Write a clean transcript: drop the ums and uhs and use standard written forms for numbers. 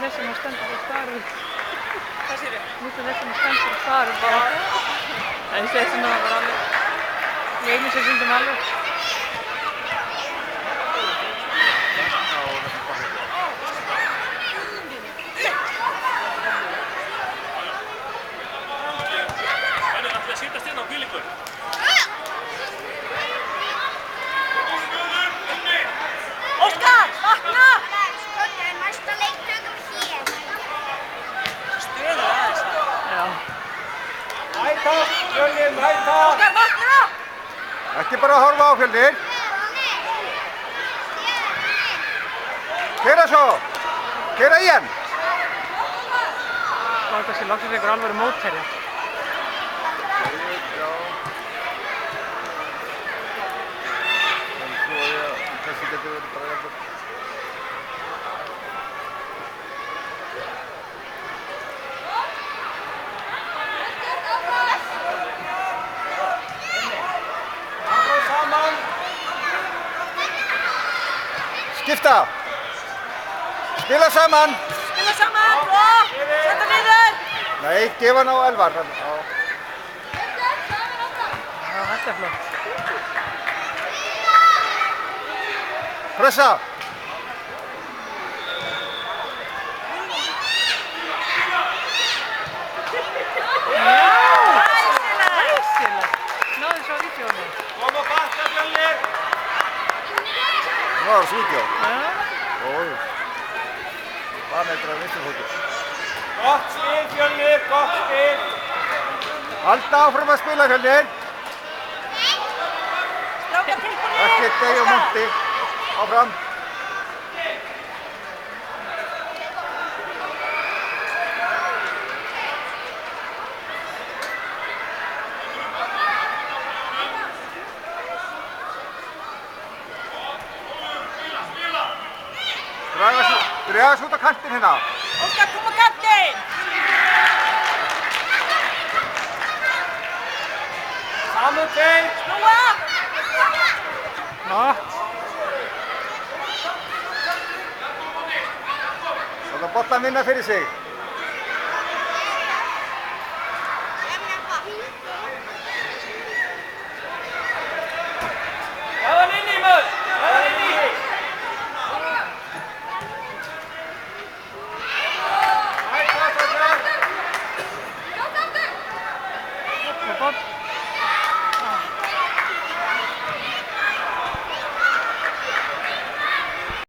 þessi sem stendur og starir. Hvað sér þau? Nýttu þessi sem stendur og starir bara. En þessi sem það var alveg, í einu sekundum alveg. Sittast inn á bílingu. Óskar, vakna! Sköldar, næsta leik tökum hér. Stöður aðeins það. Já. Mæta, Fjölnir, mæta! Óskar, vakna! Ekki bara að horfa á Fjölnir. Keyra svo! Keyra í hann! Það var kannski loksins einhver alvöru mótherja. Þessi getur verið bara jafnvel. Skipta! Spila saman! Spila saman, bra! Setta niður! Nei, gefa hann á Elvar. Já, þetta er flott. Pressa! Æsilegt! Náðu svo vídeónu. Kom og bakka, Fjölnir! Nú var það vídeó. Já. Ójú. Hvað með þetta vinstri fótur? Gott spil, Fjölnir, gott spil! Halda áfram að spila, Fjölnir. Strákar tilbúinir! Ekki deg og monti. Áfram. Dragast út á kantinn hérna. Óskar, kom á kantinn! Saman tveir! Snúa! Flott. Láta boltann vinna fyrir sig.